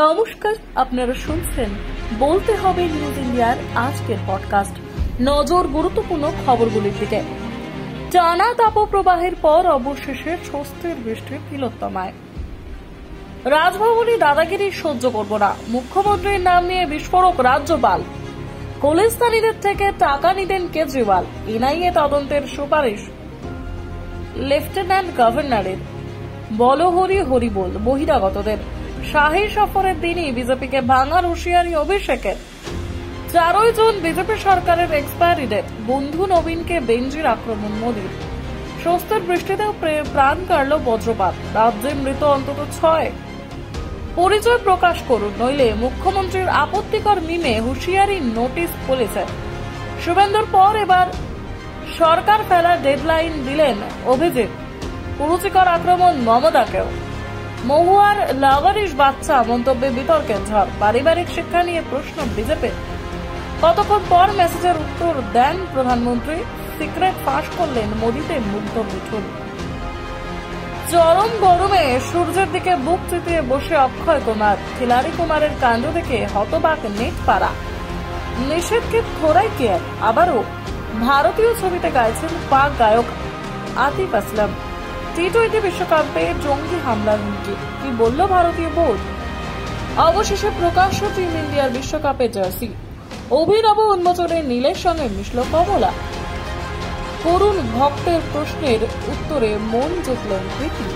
নমস্কার, আপনারা শুনছেন বলতে হবে নিউজ ইন্ডিয়ার আজকের পডকাস্ট। নজর গুরুত্বপূর্ণ খবরগুলির দিকে। টানা তাপপ্রবাহের পর অবশেষে স্বস্তির বৃষ্টির তিলোত্তমায়। রাজভবনে দাদাগিরি সহ্য করব না, মুখ্যমন্ত্রীর নাম নিয়ে বিস্ফোরক রাজ্যপাল। খলিস্তানিদের থেকে টাকা নিতেন কেজরিওয়াল, এনআইএ তদন্তের সুপারিশ লেফটেন্যান্ট গভর্নরের। বলহরি হরিবোল বহিরাগতদের। শাহী সফরের দিনই বিজেপিকে ভাঙার হুঁশিয়ারি অভিষেকের। 4 জুন বিজেপি সরকারের এক্সপায়ারি ডেট। বন্ধু নবীনকে বেঞ্জির আক্রমণ মোদীর। স্বস্তির বৃষ্টিতেও প্রাণ কাড়ল বজ্রপাত। রাজ্যে মৃত অন্তত 6। পরিচয় প্রকাশ করুন, নইলে মুখ্যমন্ত্রীর আপত্তিকর মিমে হুঁশিয়ারি নোটিশ পুলিশের। শুভেন্দুর পর এবার সরকার ফেলার ডেডলাইন দিলেন অভিজিৎ। কুরুচিকর আক্রমণ মমতাকেও। মহুয়ার লাভারিশ বাচ্চা মন্তব্যে বিতর্কের ঝড়। পারিবারিক শিক্ষা নিয়ে প্রশ্ন বিজেপির। কতক্ষণ পর মেসেজের উত্তর দেন প্রধানমন্ত্রী। সিক্রেট ফাঁস করলেন মোদীতে মুগ্ধ মিঠুন। চরম গরমে সূর্যের দিকে বুক চিতিয়ে বসে অক্ষয় কুমার। খিলাড়ি কুমারের কাণ্ড দেখে হতবাক নেট পাড়া। নিষেধকে থোড়াই কেয়ার। আবারও ভারতীয় ছবিতে গাইছেন পাক গায়ক আতিফ আসলাম। টি-20 বিশ্বকাপে জঙ্গি হামলার হুমকি, কি বলল ভারতীয় বোর্ড? অবশেষে প্রকাশ্য টিম ইন্ডিয়ার বিশ্বকাপে জার্সি। অভিনব উন্মোচনে নীলের সঙ্গে মিশল কমলা। করুণ ভক্তের প্রশ্নের উত্তরে মন জিতলেন প্রীতি।